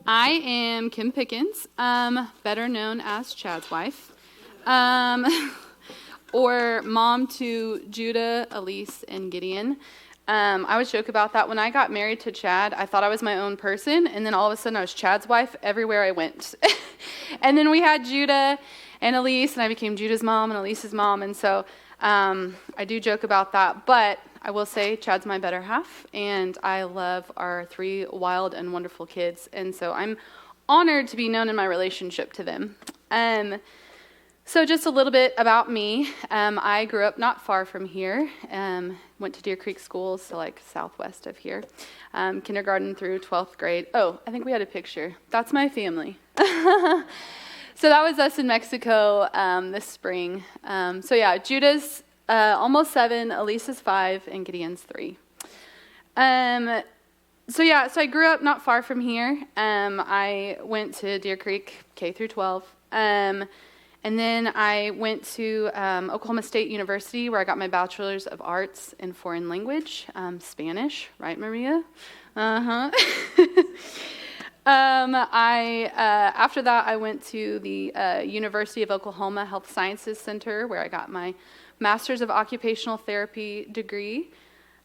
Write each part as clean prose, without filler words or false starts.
I am Kim Pickens, better known as Chad's wife, or mom to Judah, Elise, and Gideon. I always joke about that. When I got married to Chad, I thought I was my own person, and then all of a sudden I was Chad's wife everywhere I went. And then we had Judah and Elise, and I became Judah's mom and Elise's mom, and so I do joke about that, but I will say Chad's my better half, and I love our 3 wild and wonderful kids, and so I'm honored to be known in my relationship to them. So just a little bit about me. I grew up not far from here, went to Deer Creek schools, so like southwest of here, kindergarten through 12th grade. Oh, I think we had a picture. That's my family. So that was us in Mexico this spring. So yeah, Judah's almost 7, Elisa's 5, and Gideon's 3. So I grew up not far from here. I went to Deer Creek K through 12. And then I went to Oklahoma State University, where I got my Bachelor's of Arts in Foreign Language, Spanish, right, Maria? Uh-huh. After that, I went to the University of Oklahoma Health Sciences Center, where I got my Master's of Occupational Therapy degree.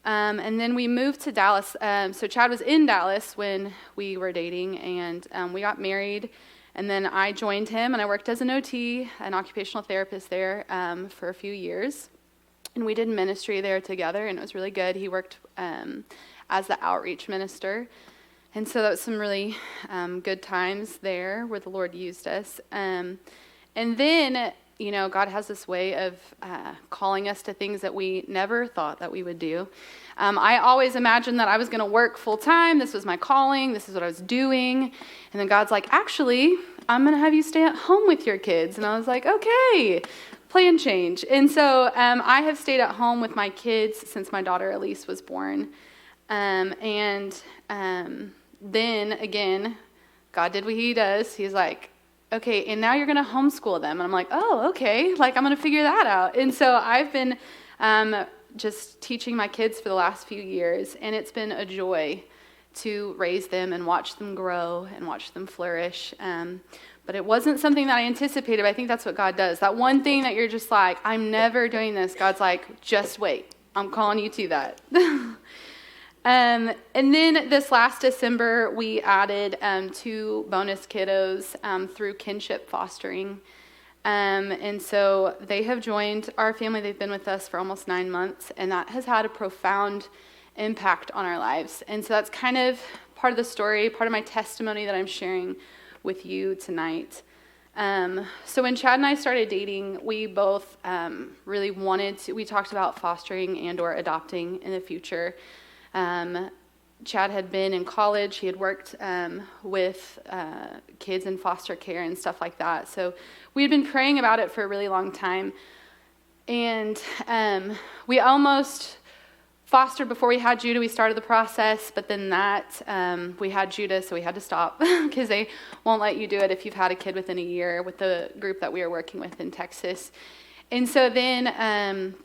And then we moved to Dallas. So Chad was in Dallas when we were dating, and we got married. And then I joined him, and I worked as an OT, an occupational therapist there, for a few years. And we did ministry there together, and it was really good. He worked as the outreach minister. And so that was some really good times there where the Lord used us. And then, God has this way of calling us to things that we never thought that we would do. I always imagined that I was going to work full time. This was my calling. This is what I was doing. And then God's like, actually, I'm going to have you stay at home with your kids. And I was like, okay, plan change. And so I have stayed at home with my kids since my daughter Elise was born. Then again, God did what he does. He's like, okay, and now you're going to homeschool them. And I'm like, oh, okay, I'm going to figure that out. And so I've been just teaching my kids for the last few years, and it's been a joy to raise them and watch them grow and watch them flourish. But it wasn't something that I anticipated. But I think that's what God does. That one thing that you're just like, I'm never doing this. God's like, just wait. I'm calling you to that. And then this last December, we added 2 bonus kiddos through kinship fostering. And so they have joined our family. They've been with us for almost 9 months, and that has had a profound impact on our lives. And so that's kind of part of the story, part of my testimony that I'm sharing with you tonight. So when Chad and I started dating, we both really we talked about fostering and or adopting in the future. Chad had been in college. He had worked with kids in foster care and stuff like that. So we had been praying about it for a really long time. And we almost fostered before we had Judah. We started the process, but then we had Judah, so we had to stop because they won't let you do it if you've had a kid within a year with the group that we were working with in Texas. And so then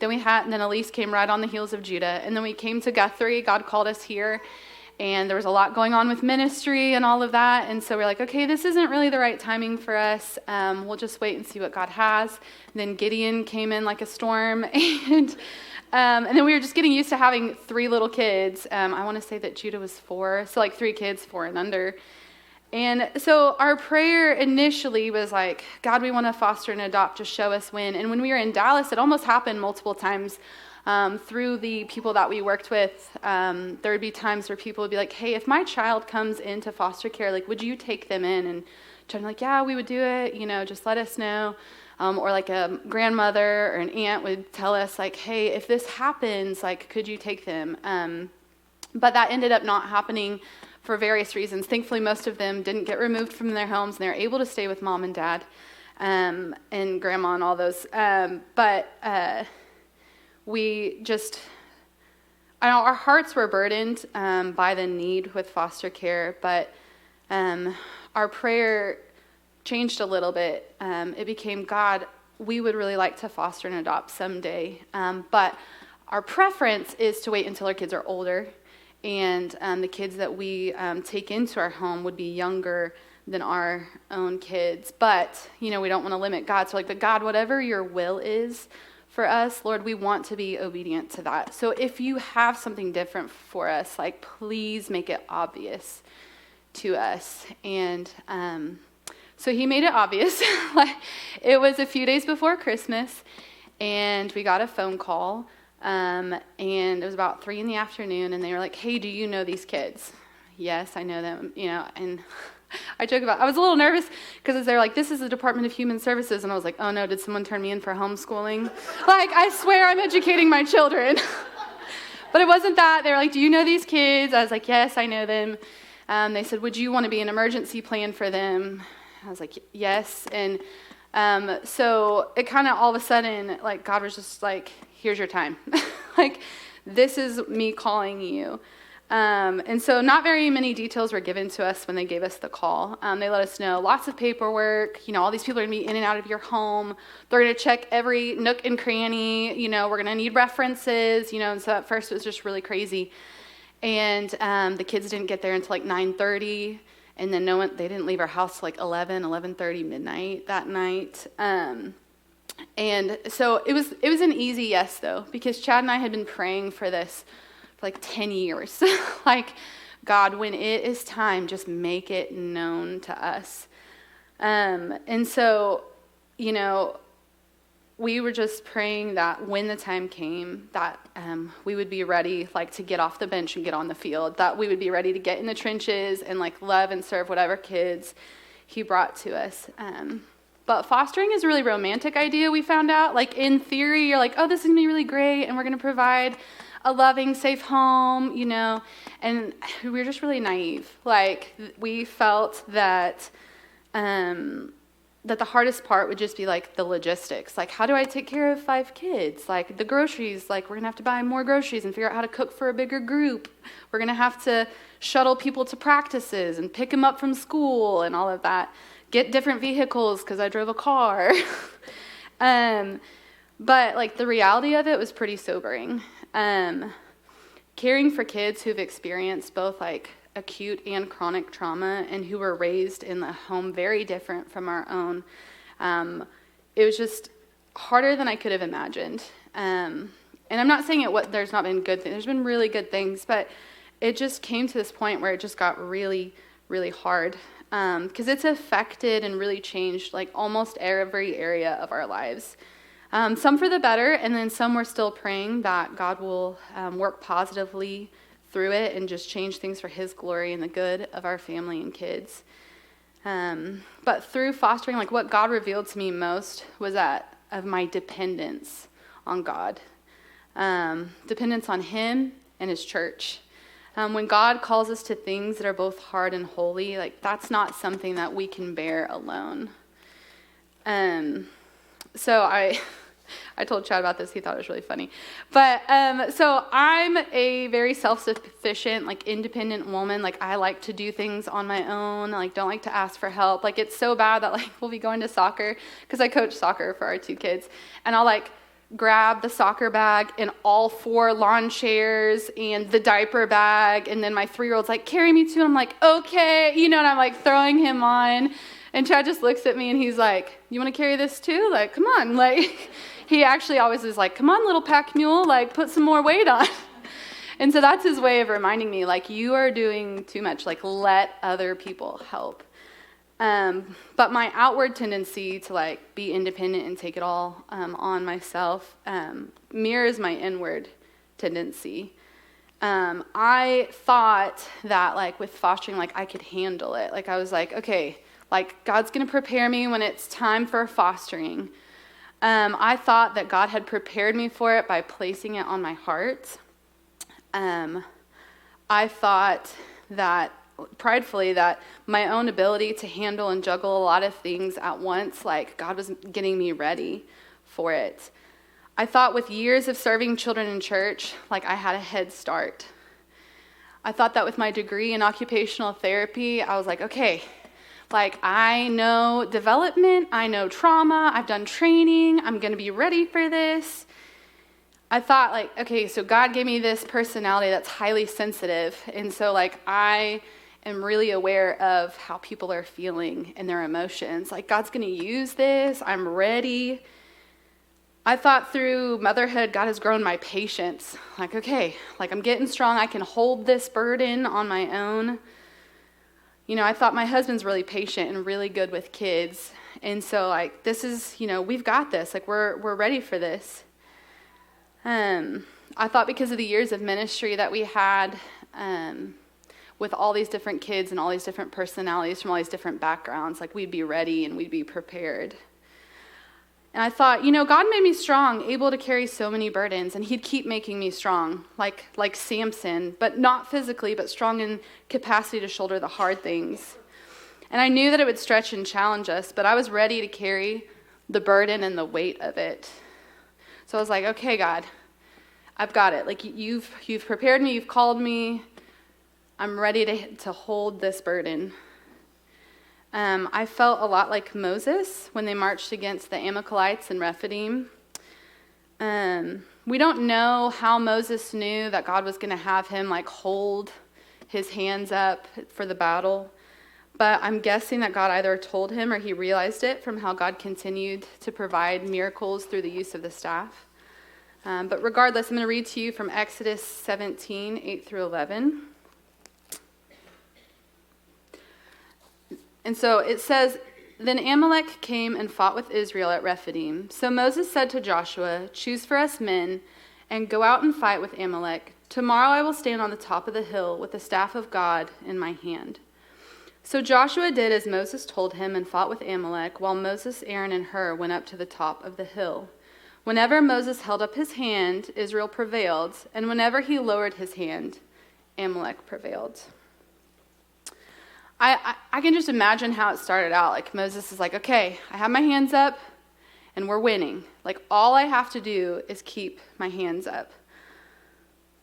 Elise came right on the heels of Judah. And then we came to Guthrie. God called us here. And there was a lot going on with ministry and all of that. And so we're like, okay, this isn't really the right timing for us. We'll just wait and see what God has. And then Gideon came in like a storm. And then we were just getting used to having 3 little kids. I want to say that Judah was 4. So 3 kids, 4 and under. And so our prayer initially was like, God, we want to foster and adopt, just show us when. And when we were in Dallas, it almost happened multiple times through the people that we worked with. There would be times where people would be like, hey, if my child comes into foster care, would you take them in? And Children yeah, we would do it, just let us know. Or a grandmother or an aunt would tell us hey, if this happens, could you take them? But that ended up not happening for various reasons. Thankfully, most of them didn't get removed from their homes, and they were able to stay with mom and dad and grandma and all those. But we just, our hearts were burdened by the need with foster care, but our prayer changed a little bit. It became, God, we would really like to foster and adopt someday, but our preference is to wait until our kids are older and the kids that we take into our home would be younger than our own kids. But, we don't want to limit God. So but God, whatever your will is for us, Lord, we want to be obedient to that. So if you have something different for us, please make it obvious to us. And so he made it obvious. It was a few days before Christmas, and we got a phone call, and it was about 3 p.m, and they were like, hey, do you know these kids? Yes, I know them, and I joke about, I was a little nervous because they're like, this is the Department of Human Services. And I was like, oh no, did someone turn me in for homeschooling? I swear I'm educating my children. But it wasn't that. They were like, do you know these kids? I was like, yes, I know them. They said, would you want to be an emergency plan for them? I was like, yes. And so it kind of all of a sudden, God was just like, here's your time. This is me calling you. And so not very many details were given to us when they gave us the call. They let us know lots of paperwork, all these people are going to be in and out of your home. They're going to check every nook and cranny, we're going to need references, and so at first it was just really crazy. And the kids didn't get there until 9:30, and then they didn't leave our house till 11:30, midnight that night. And so it was an easy yes, though, because Chad and I had been praying for this 10 years. God, when it is time, just make it known to us. And so, we were just praying that when the time came, that we would be ready, to get off the bench and get on the field, that we would be ready to get in the trenches and, love and serve whatever kids he brought to us. But fostering is a really romantic idea, we found out. In theory, you're oh, this is going to be really great, and we're going to provide a loving, safe home, and we were just really naive. We felt that that the hardest part would just be the logistics. How do I take care of 5 kids? The groceries, we're going to have to buy more groceries and figure out how to cook for a bigger group. We're going to have to shuttle people to practices and pick them up from school and all of that. Get different vehicles because I drove a car. But the reality of it was pretty sobering. Caring for kids who've experienced both acute and chronic trauma and who were raised in a home very different from our own, it was just harder than I could have imagined. And I'm not saying there's not been good things. There's been really good things, but it just came to this point where it just got really, really hard, because it's affected and really changed almost every area of our lives. Some for the better, and then some we're still praying that God will work positively through it and just change things for his glory and the good of our family and kids. But through fostering, what God revealed to me most was that of my dependence on God. Dependence on him and his church. When God calls us to things that are both hard and holy, that's not something that we can bear alone. So I told Chad about this. He thought it was really funny. But so I'm a very self-sufficient, independent woman. I like to do things on my own. Don't like to ask for help. It's so bad that we'll be going to soccer, because I coach soccer for our 2 kids, and I'll grab the soccer bag and all 4 lawn chairs and the diaper bag, and then my 3-year-old's carry me to, and I'm okay, and I'm throwing him on. And Chad just looks at me and he's like, you want to carry this too? Come on. He actually always is come on, little pack mule, put some more weight on. And so that's his way of reminding me, you are doing too much. Let other people help. But my outward tendency to be independent and take it all on myself mirrors my inward tendency. I thought that with fostering, I could handle it. I was okay, God's going to prepare me when it's time for fostering. I thought that God had prepared me for it by placing it on my heart. I thought that, pridefully, that my own ability to handle and juggle a lot of things at once, God was getting me ready for it. I thought with years of serving children in church, I had a head start. I thought that with my degree in occupational therapy, I was okay, I know development, I know trauma, I've done training, I'm going to be ready for this. I thought, like, okay, so God gave me this personality that's highly sensitive. And so, like, I am really aware of how people are feeling and their emotions. Like, God's going to use this. I'm ready. I thought through motherhood, God has grown my patience. Like, okay, like, I'm getting strong. I can hold this burden on my own. You know, I thought my husband's really patient and really good with kids. And so, like, this is, you know, we've got this. Like, we're ready for this. I thought because of the years of ministry that we had with all these different kids and all these different personalities from all these different backgrounds, like we'd be ready and we'd be prepared. And I thought, you know, God made me strong, able to carry so many burdens, and he'd keep making me strong, like Samson, but not physically, but strong in capacity to shoulder the hard things. And I knew that it would stretch and challenge us, but I was ready to carry the burden and the weight of it. So I was like, okay, God, I've got it. Like, you've prepared me, you've called me. I'm ready to hold this burden. I felt a lot like Moses when they marched against the Amalekites in Rephidim. We don't know how Moses knew that God was going to have him, like, hold his hands up for the battle. But I'm guessing that God either told him or he realized it from how God continued to provide miracles through the use of the staff. But regardless, I'm going to read to you from Exodus 17, 8 through 11. And so it says, Then Amalek came and fought with Israel at Rephidim. So Moses said to Joshua, Choose for us men and go out and fight with Amalek. Tomorrow I will stand on the top of the hill with the staff of God in my hand. So Joshua did as Moses told him and fought with Amalek, while Moses, Aaron, and Hur went up to the top of the hill. Whenever Moses held up his hand, Israel prevailed, and whenever he lowered his hand, Amalek prevailed. I can just imagine how it started out. Like, Moses is like, okay, I have my hands up, and we're winning. Like, all I have to do is keep my hands up.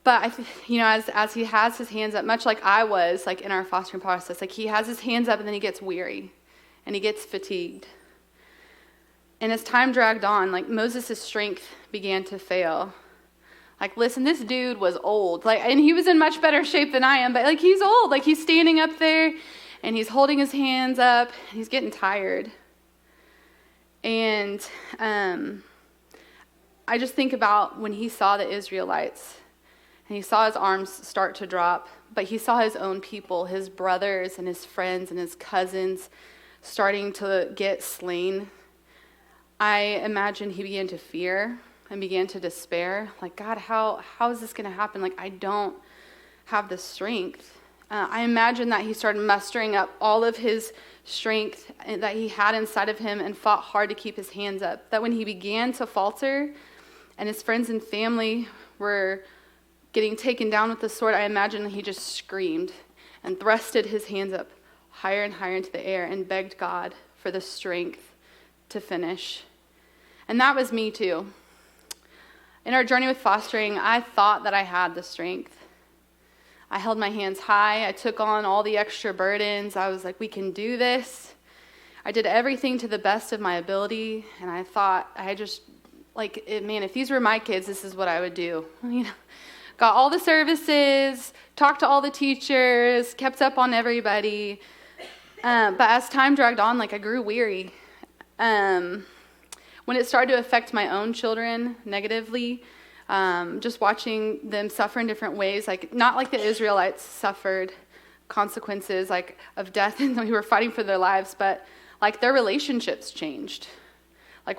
But, as he has his hands up, much like I was, like, in our fostering process, like, he has his hands up and then he gets weary and he gets fatigued. And as time dragged on, like, Moses' strength began to fail. Like, listen, this dude was old. Like, and he was in much better shape than I am, but, like, he's old. Like, he's standing up there and he's holding his hands up and he's getting tired. And I just think about when he saw the Israelites. And he saw his arms start to drop, but he saw his own people, his brothers and his friends and his cousins starting to get slain. I imagine he began to fear and began to despair. Like, God, how is this going to happen? Like, I don't have the strength. I imagine that he started mustering up all of his strength that he had inside of him and fought hard to keep his hands up. That when he began to falter and his friends and family were getting taken down with the sword, I imagine he just screamed and thrusted his hands up higher and higher into the air and begged God for the strength to finish. And that was me too. In our journey with fostering, I thought that I had the strength. I held my hands high. I took on all the extra burdens. I was like, we can do this. I did everything to the best of my ability. And I thought, if these were my kids, this is what I would do. Got all the services, talked to all the teachers, kept up on everybody. But as time dragged on, I grew weary. When it started to affect my own children negatively, just watching them suffer in different ways, not like the Israelites suffered consequences of death and we were fighting for their lives, but their relationships changed.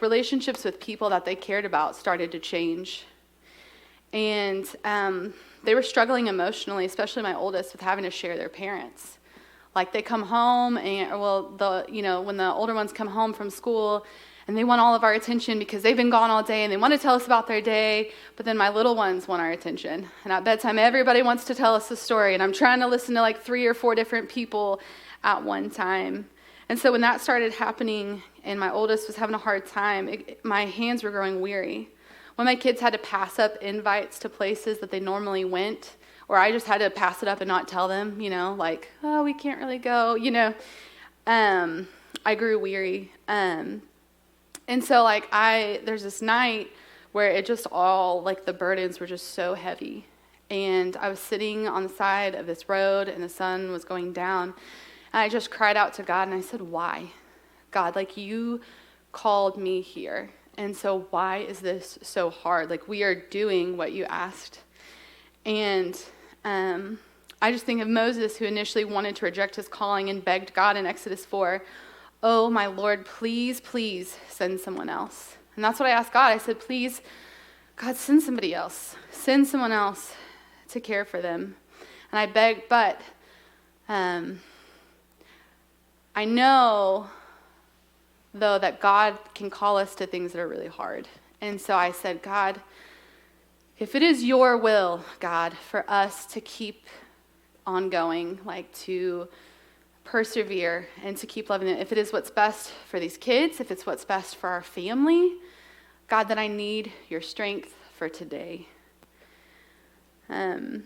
Relationships with people that they cared about started to change. And they were struggling emotionally, especially my oldest, with having to share their parents. They come home when the older ones come home from school and they want all of our attention because they've been gone all day and they want to tell us about their day, but then my little ones want our attention. And at bedtime, everybody wants to tell us a story, and I'm trying to listen to 3 or 4 different people at one time. And so when that started happening and my oldest was having a hard time, my hands were growing weary. When my kids had to pass up invites to places that they normally went, or I just had to pass it up and not tell them, oh, we can't really go, I grew weary. And so there's this night where it just all, like the burdens were just so heavy. And I was sitting on the side of this road and the sun was going down. And I just cried out to God and I said, why? God, like you called me here. And so why is this so hard? Like we are doing what you asked. And I just think of Moses, who initially wanted to reject his calling and begged God in Exodus 4, oh, my Lord, please, please send someone else. And that's what I asked God. I said, please, God, send somebody else. Send someone else to care for them. And I begged, but I know, though, that God can call us to things that are really hard. And so I said, God, if it is your will, God, for us to keep on going, like to persevere and to keep loving them, if it is what's best for these kids, if it's what's best for our family, God, that I need your strength for today. I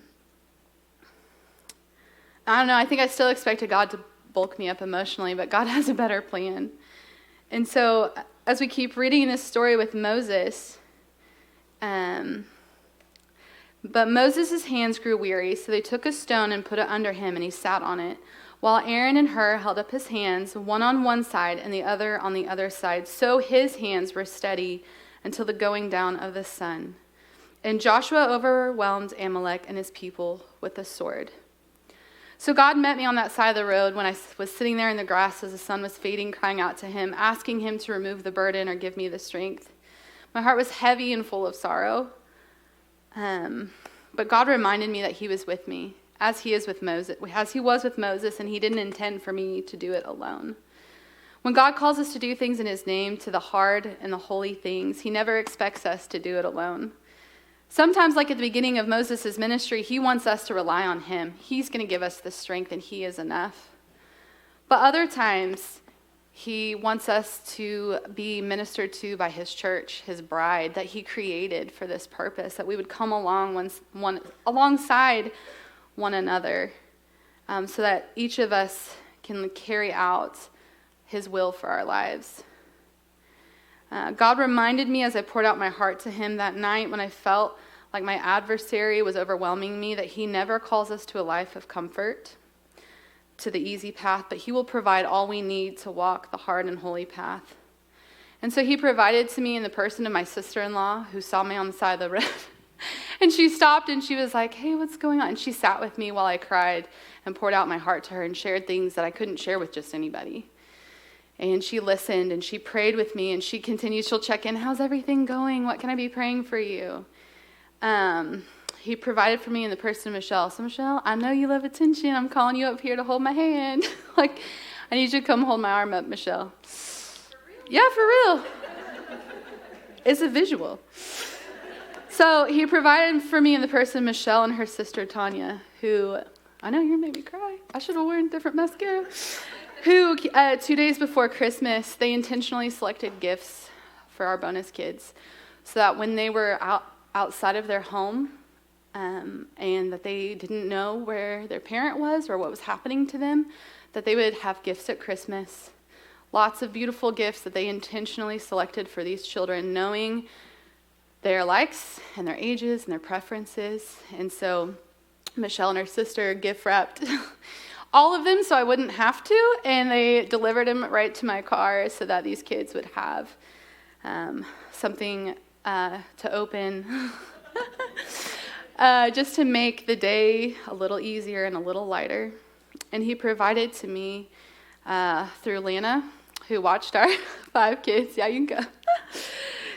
don't know, I think I still expected God to bulk me up emotionally, but God has a better plan. And so as we keep reading this story with Moses, but Moses' hands grew weary, so they took a stone and put it under him, and he sat on it, while Aaron and Hur held up his hands, one on one side and the other on the other side. So his hands were steady until the going down of the sun. And Joshua overwhelmed Amalek and his people with the sword. So God met me on that side of the road when I was sitting there in the grass as the sun was fading, crying out to him, asking him to remove the burden or give me the strength. My heart was heavy and full of sorrow. But God reminded me that he was with me, as he was with Moses, and he didn't intend for me to do it alone. When God calls us to do things in his name, to the hard and the holy things, he never expects us to do it alone. Sometimes, like at the beginning of Moses' ministry, he wants us to rely on him. He's going to give us the strength, and he is enough. But other times, he wants us to be ministered to by his church, his bride, that he created for this purpose, that we would come alongside one another, so that each of us can carry out his will for our lives. God reminded me as I poured out my heart to him that night when I felt like my adversary was overwhelming me, that he never calls us to a life of comfort, to the easy path, but he will provide all we need to walk the hard and holy path. And so he provided to me in the person of my sister-in-law, who saw me on the side of the road. And she stopped and she was like, hey, what's going on? And she sat with me while I cried and poured out my heart to her and shared things that I couldn't share with just anybody. And she listened and she prayed with me, and she continues, she'll check in, how's everything going? What can I be praying for you? He provided for me in the person of Michelle. So Michelle, I know you love attention. I'm calling you up here to hold my hand. Like, I need you to come hold my arm up, Michelle. For real? Yeah, for real. It's a visual. So he provided for me in the person of Michelle and her sister Tanya, who, I know you're making me cry. I should have worn different mascara. Who, 2 days before Christmas, they intentionally selected gifts for our bonus kids so that when they were outside of their home, and that they didn't know where their parent was or what was happening to them, that they would have gifts at Christmas. Lots of beautiful gifts that they intentionally selected for these children, knowing their likes and their ages and their preferences. And so Michelle and her sister gift wrapped all of them so I wouldn't have to, and they delivered them right to my car so that these kids would have something to open. Just to make the day a little easier and a little lighter. And he provided to me through Lana, who watched our 5 kids. Yeah, you can go.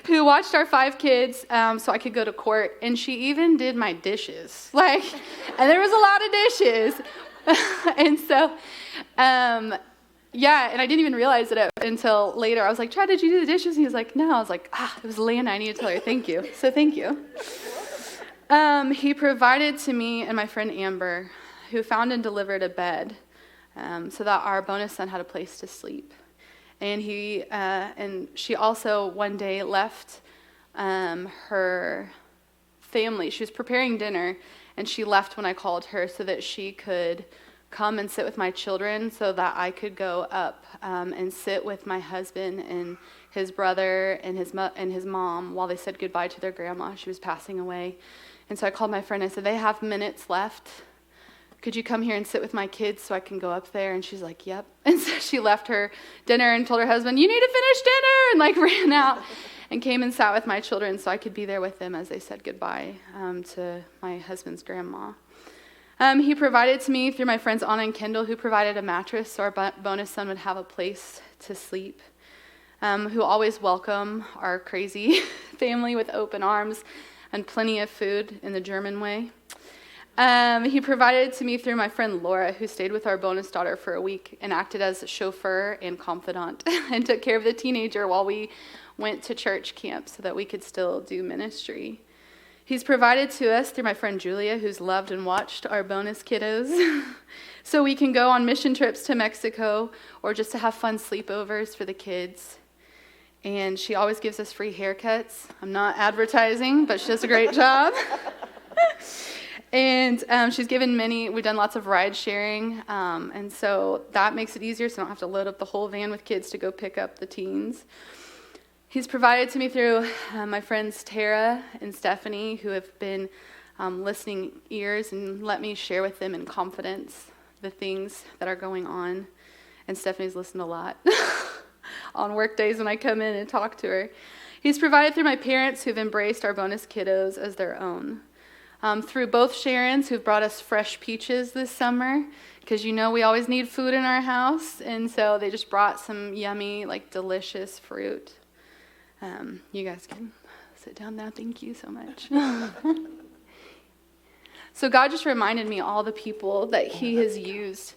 Who watched our 5 kids so I could go to court. And she even did my dishes. And there was a lot of dishes. And so, yeah, and I didn't even realize it until later. I was like, Chad, did you do the dishes? And he was like, no. I was like, it was Lana. I need to tell her thank you. So thank you. He provided to me and my friend Amber, who found and delivered a bed so that our bonus son had a place to sleep. And she also one day left her family. She was preparing dinner, and she left when I called her so that she could come and sit with my children so that I could go up and sit with my husband and his brother and his mom while they said goodbye to their grandma. She was passing away. And so I called my friend. I said, they have minutes left. Could you come here and sit with my kids so I can go up there? And she's like, yep. And so she left her dinner and told her husband, you need to finish dinner, and like ran out and came and sat with my children so I could be there with them as they said goodbye to my husband's grandma. He provided to me through my friends Anna and Kendall, who provided a mattress so our bonus son would have a place to sleep, who always welcome our crazy family with open arms and plenty of food in the German way. He provided to me through my friend Laura, who stayed with our bonus daughter for a week and acted as a chauffeur and confidant and took care of the teenager while we went to church camp so that we could still do ministry. He's provided to us through my friend Julia, who's loved and watched our bonus kiddos, so we can go on mission trips to Mexico or just to have fun sleepovers for the kids. And she always gives us free haircuts. I'm not advertising, but she does a great job. And she's given we've done lots of ride sharing, and so that makes it easier so I don't have to load up the whole van with kids to go pick up the teens. He's provided to me through my friends Tara and Stephanie, who have been listening ears and let me share with them in confidence the things that are going on. And Stephanie's listened a lot on work days when I come in and talk to her. He's provided through my parents who've embraced our bonus kiddos as their own. Through both Sharons, who've brought us fresh peaches this summer, because we always need food in our house, and so they just brought some yummy, delicious fruit. You guys can sit down now. Thank you so much. So God just reminded me all the people that he has used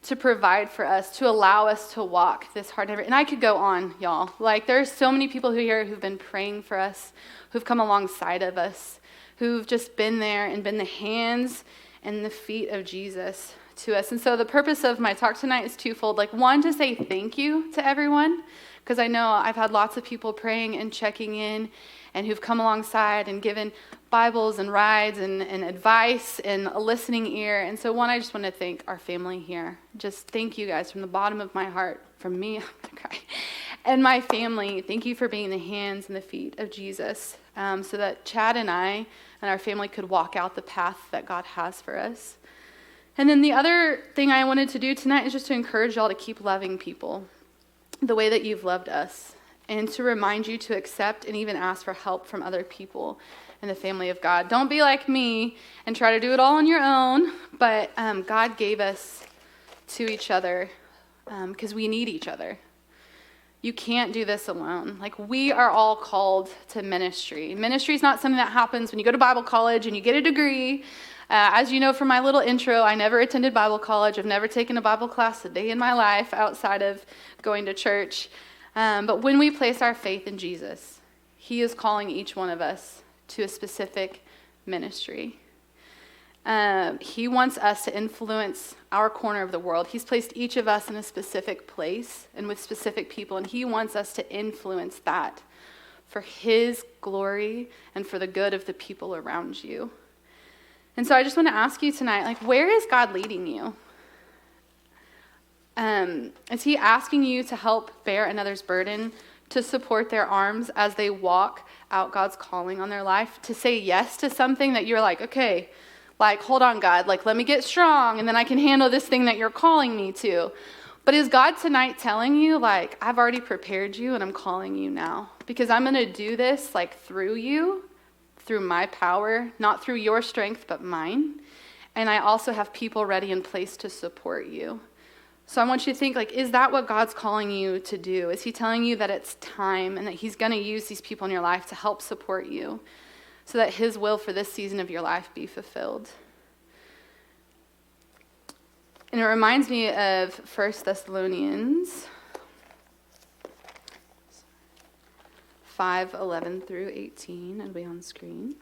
to provide for us, to allow us to walk this hard. And I could go on, y'all. There's so many people who've been praying for us, who've come alongside of us, who've just been there and been the hands and the feet of Jesus to us. And so the purpose of my talk tonight is twofold. One, to say thank you to everyone, because I know I've had lots of people praying and checking in and who've come alongside and given Bibles and rides and advice and a listening ear. And so one, I just want to thank our family here. Just thank you guys from the bottom of my heart, from me, I'm going to cry, and my family. Thank you for being the hands and the feet of Jesus, so that Chad and I and our family could walk out the path that God has for us. And then the other thing I wanted to do tonight is just to encourage y'all to keep loving people the way that you've loved us, and to remind you to accept and even ask for help from other people in the family of God. Don't be like me and try to do it all on your own, but God gave us to each other because we need each other. You can't do this alone. We are all called to ministry. Ministry is not something that happens when you go to Bible college and you get a degree. As you know from my little intro, I never attended Bible college. I've never taken a Bible class a day in my life outside of going to church. But when we place our faith in Jesus, he is calling each one of us to a specific ministry. He wants us to influence our corner of the world. He's placed each of us in a specific place and with specific people, and he wants us to influence that for his glory and for the good of the people around you. And so I just want to ask you tonight, where is God leading you? Is he asking you to help bear another's burden, to support their arms as they walk out God's calling on their life, to say yes to something that you're okay, hold on, God, let me get strong, and then I can handle this thing that you're calling me to. But is God tonight telling you, I've already prepared you and I'm calling you now, because I'm going to do this through you, through my power, not through your strength, but mine. And I also have people ready in place to support you. So I want you to think, is that what God's calling you to do? Is he telling you that it's time and that he's going to use these people in your life to help support you so that his will for this season of your life be fulfilled? And it reminds me of 1 Thessalonians 5:11 through 18. It'll be on screen.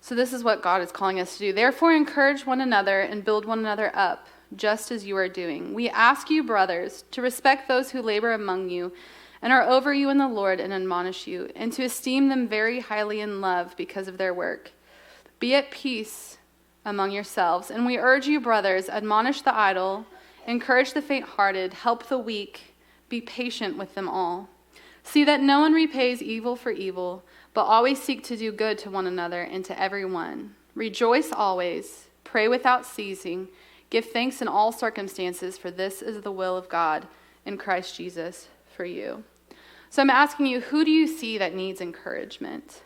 So this is what God is calling us to do. Therefore, encourage one another and build one another up, just as you are doing. We ask you, brothers, to respect those who labor among you and are over you in the Lord and admonish you, and to esteem them very highly in love because of their work. Be at peace among yourselves. And we urge you, brothers, admonish the idle, encourage the faint-hearted, help the weak, be patient with them all. See that no one repays evil for evil, but always seek to do good to one another and to everyone. Rejoice always, pray without ceasing, give thanks in all circumstances, for this is the will of God in Christ Jesus for you. So I'm asking you, who do you see that needs encouragement?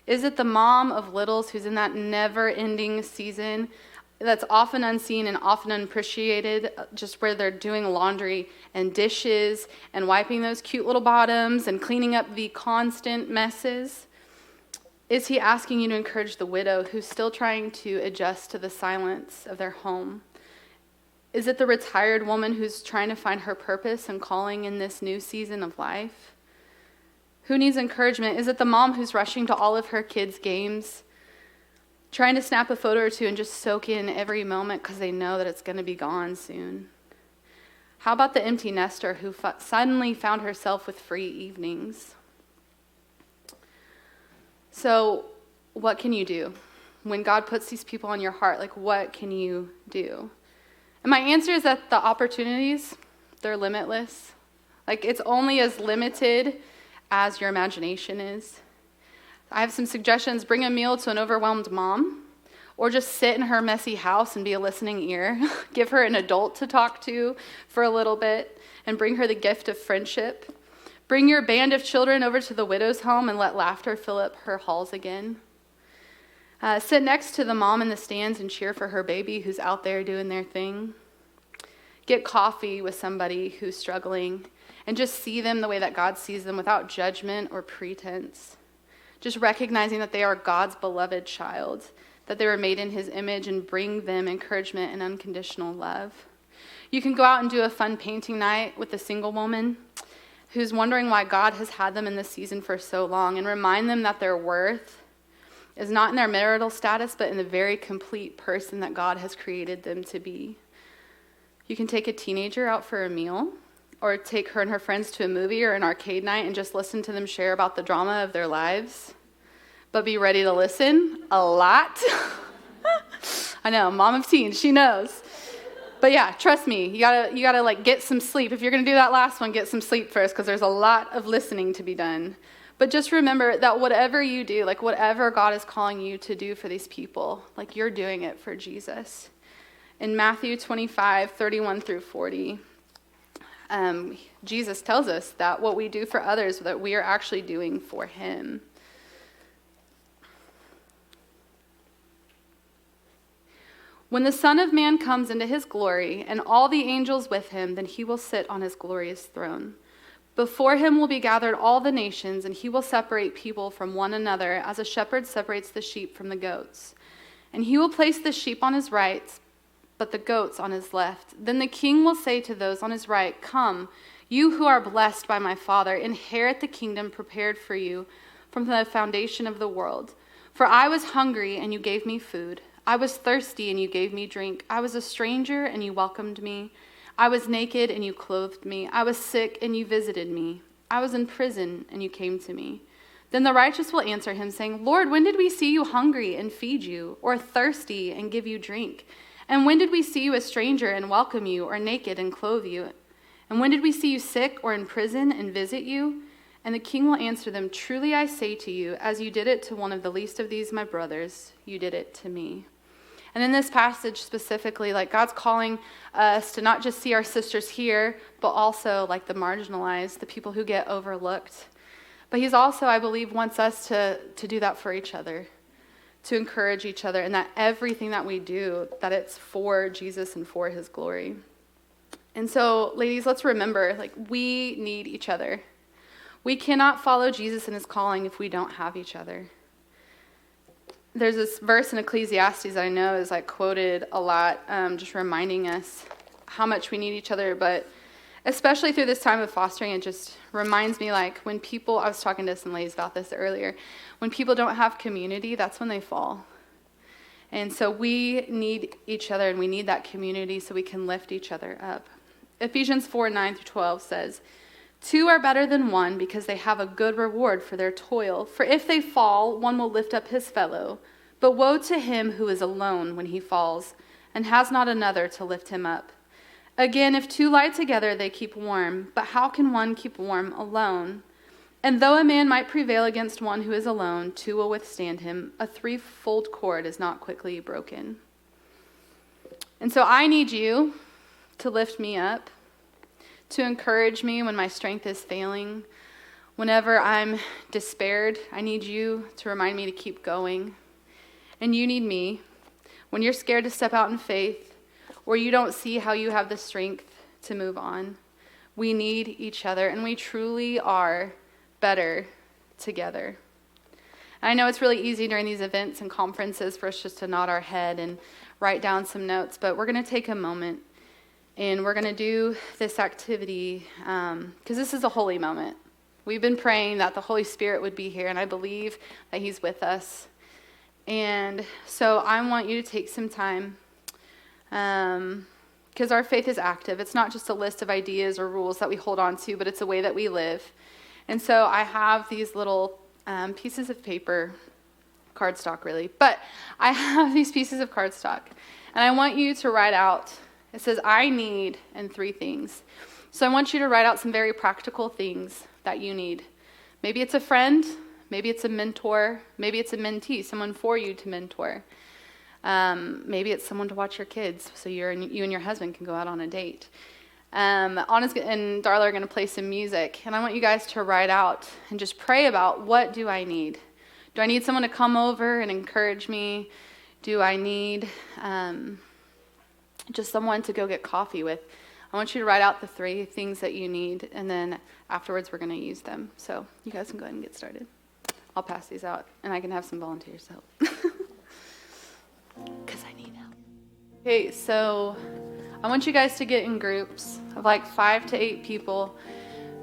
Is it the mom of littles who's in that never-ending season that's often unseen and often unappreciated, just where they're doing laundry and dishes and wiping those cute little bottoms and cleaning up the constant messes? Is he asking you to encourage the widow who's still trying to adjust to the silence of their home? Is it the retired woman who's trying to find her purpose and calling in this new season of life? Who needs encouragement? Is it the mom who's rushing to all of her kids' games, trying to snap a photo or two and just soak in every moment because they know that it's going to be gone soon? How about the empty nester who suddenly found herself with free evenings? So what can you do? When God puts these people on your heart, like, what can you do? And my answer is that the opportunities, they're limitless. Like, it's only as limited as your imagination is. I have some suggestions. Bring a meal to an overwhelmed mom, or just sit in her messy house and be a listening ear. Give her an adult to talk to for a little bit, and bring her the gift of friendship. Bring your band of children over to the widow's home and let laughter fill up her halls again. Sit next to the mom in the stands and cheer for her baby who's out there doing their thing. Get coffee with somebody who's struggling and just see them the way that God sees them, without judgment or pretense. Just recognizing that they are God's beloved child, that they were made in his image, and bring them encouragement and unconditional love. You can go out and do a fun painting night with a single woman who's wondering why God has had them in this season for so long, and remind them that their worth is not in their marital status, but in the very complete person that God has created them to be. You can take a teenager out for a meal, or take her and her friends to a movie or an arcade night and just listen to them share about the drama of their lives. But be ready to listen a lot. I know, mom of teens, she knows. But yeah, trust me, you gotta like get some sleep. If you're gonna do that last one, get some sleep first, because there's a lot of listening to be done. But just remember that whatever you do, like whatever God is calling you to do for these people, like you're doing it for Jesus. In Matthew 25:31-40, Jesus tells us that what we do for others, that we are actually doing for him. When the Son of Man comes into his glory, and all the angels with him, then he will sit on his glorious throne. Before him will be gathered all the nations, and he will separate people from one another, as a shepherd separates the sheep from the goats. And he will place the sheep on his right, but the goats on his left. Then the king will say to those on his right, "Come, you who are blessed by my Father, inherit the kingdom prepared for you from the foundation of the world. For I was hungry, and you gave me food. I was thirsty, and you gave me drink. I was a stranger, and you welcomed me. I was naked, and you clothed me. I was sick, and you visited me. I was in prison, and you came to me." Then the righteous will answer him, saying, "Lord, when did we see you hungry and feed you, or thirsty and give you drink? And when did we see you a stranger and welcome you, or naked and clothe you? And when did we see you sick or in prison and visit you?" And the king will answer them, "Truly I say to you, as you did it to one of the least of these my brothers, you did it to me." And in this passage specifically, like God's calling us to not just see our sisters here, but also like the marginalized, the people who get overlooked. But he's also, I believe, wants us to do that for each other, to encourage each other, and that everything that we do, that it's for Jesus and for his glory. And so, ladies, let's remember, like, we need each other. We cannot follow Jesus and his calling if we don't have each other. There's this verse in Ecclesiastes that I know is like quoted a lot, just reminding us how much we need each other, but especially through this time of fostering, it just reminds me, like, when people, I was talking to some ladies about this earlier, when people don't have community, that's when they fall. And so we need each other, and we need that community so we can lift each other up. Ephesians 4:9-12 says, "Two are better than one because they have a good reward for their toil. For if they fall, one will lift up his fellow. But woe to him who is alone when he falls, and has not another to lift him up. Again, if two lie together, they keep warm. But how can one keep warm alone? And though a man might prevail against one who is alone, two will withstand him. A threefold cord is not quickly broken. And so I need you to lift me up, to encourage me when my strength is failing. Whenever I'm despaired, I need you to remind me to keep going. And you need me when you're scared to step out in faith, or you don't see how you have the strength to move on. We need each other, and we truly are better together. And I know it's really easy during these events and conferences for us just to nod our head and write down some notes, but we're going to take a moment, and we're going to do this activity because this is a holy moment. We've been praying that the Holy Spirit would be here, and I believe that he's with us. And so I want you to take some time because our faith is active. It's not just a list of ideas or rules that we hold on to, but it's a way that we live. And so I have these little pieces of paper, cardstock really, but I have these pieces of cardstock. And I want you to write out, it says, I need, and 3 things. So I want you to write out some very practical things that you need. Maybe it's a friend. Maybe it's a mentor. Maybe it's a mentee, someone for you to mentor. Maybe it's someone to watch your kids so you and your husband can go out on a date. Anna's and Darla are going to play some music, and I want you guys to write out and just pray about, what do I need? Do I need someone to come over and encourage me? Do I need just someone to go get coffee with? I want you to write out the 3 things that you need, and then afterwards we're going to use them. So you guys can go ahead and get started. I'll pass these out, and I can have some volunteers help. Because I need help. Okay, so I want you guys to get in groups of like 5 to 8 people.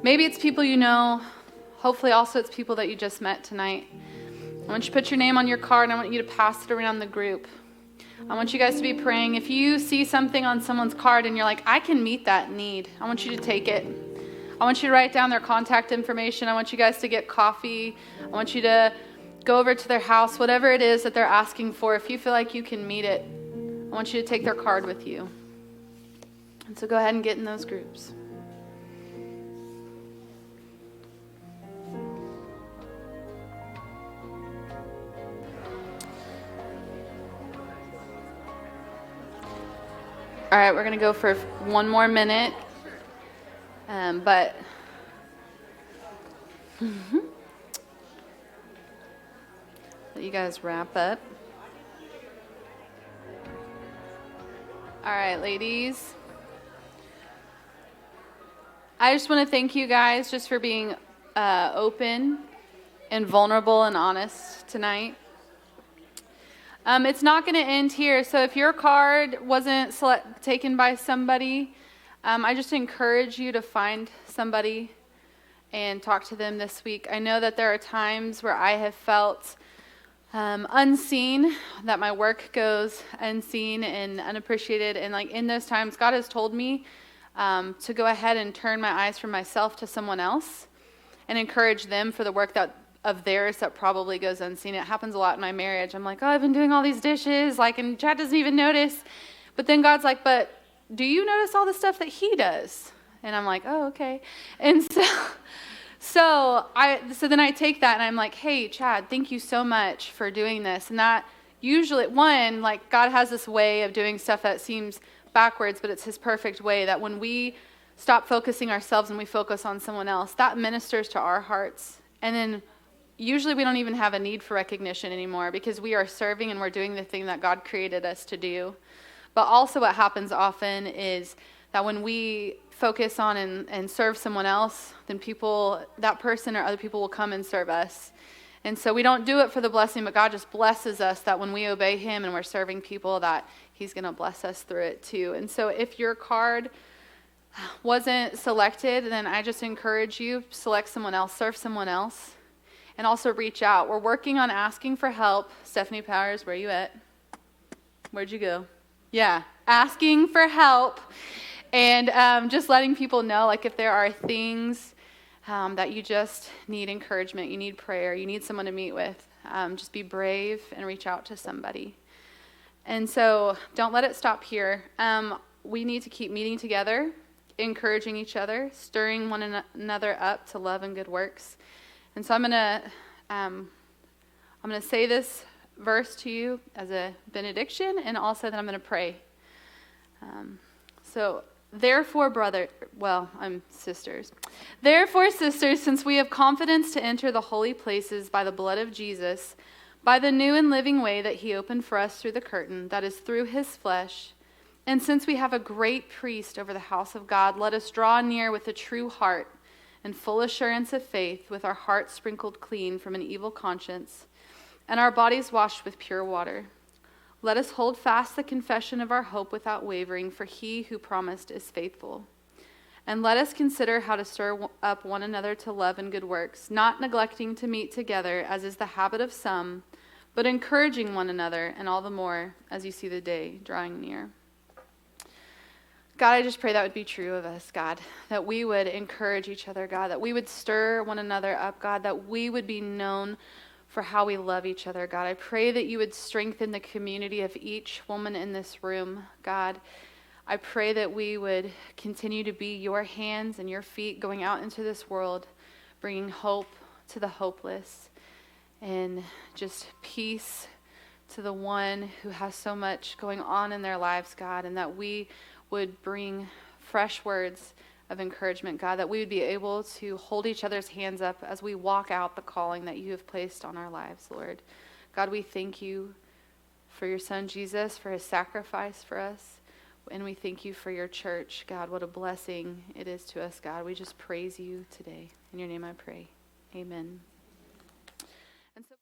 Maybe it's people you know. Hopefully also it's people that you just met tonight. I want you to put your name on your card, and I want you to pass it around the group. I want you guys to be praying. If you see something on someone's card and you're like, I can meet that need, I want you to take it. I want you to write down their contact information. I want you guys to get coffee. I want you to go over to their house, whatever it is that they're asking for. If you feel like you can meet it, I want you to take their card with you. And so go ahead and get in those groups. All right, we're going to go for 1 more minute. But let you guys wrap up. All right, ladies. I just want to thank you guys just for being open and vulnerable and honest tonight. It's not going to end here. So if your card wasn't taken by somebody, I just encourage you to find somebody and talk to them this week. I know that there are times where I have felt unseen, that my work goes unseen and unappreciated. And like in those times, God has told me to go ahead and turn my eyes from myself to someone else and encourage them for the work of theirs that probably goes unseen. It happens a lot in my marriage. I'm like, I've been doing all these dishes, and Chad doesn't even notice. But then God's like, but do you notice all the stuff that he does? And I'm like, oh, okay. And so then I take that and I'm like, hey, Chad, thank you so much for doing this. And that usually, God has this way of doing stuff that seems backwards, but it's his perfect way, that when we stop focusing ourselves and we focus on someone else, that ministers to our hearts. And then usually we don't even have a need for recognition anymore because we are serving and we're doing the thing that God created us to do. But also what happens often is that when we focus on and serve someone else, then that person or other people will come and serve us. And so we don't do it for the blessing, but God just blesses us that when we obey him and we're serving people, that he's going to bless us through it too. And so if your card wasn't selected, then I just encourage you, select someone else, serve someone else, and also reach out. We're working on asking for help. Stephanie Powers, where are you at? Where'd you go? Yeah, asking for help and just letting people know, if there are things that you just need encouragement, you need prayer, you need someone to meet with, just be brave and reach out to somebody. And so don't let it stop here. We need to keep meeting together, encouraging each other, stirring one another up to love and good works. And so I'm gonna say this verse to you as a benediction, and also that I'm gonna pray. Sisters. Therefore, sisters, since we have confidence to enter the holy places by the blood of Jesus, by the new and living way that he opened for us through the curtain, that is through his flesh, and since we have a great priest over the house of God, let us draw near with a true heart and full assurance of faith, with our hearts sprinkled clean from an evil conscience, and our bodies washed with pure water. Let us hold fast the confession of our hope without wavering, for he who promised is faithful. And let us consider how to stir up one another to love and good works, not neglecting to meet together, as is the habit of some, but encouraging one another, and all the more as you see the day drawing near. God, I just pray that would be true of us, God, that we would encourage each other, God, that we would stir one another up, God, that we would be known for how we love each other, God. I pray that you would strengthen the community of each woman in this room, God. I pray that we would continue to be your hands and your feet going out into this world, bringing hope to the hopeless and just peace to the one who has so much going on in their lives, God, and that we would bring fresh words of encouragement, God, that we would be able to hold each other's hands up as we walk out the calling that you have placed on our lives, Lord. God, we thank you for your son, Jesus, for his sacrifice for us, and we thank you for your church. God, what a blessing it is to us, God. We just praise you today. In your name I pray. Amen. And so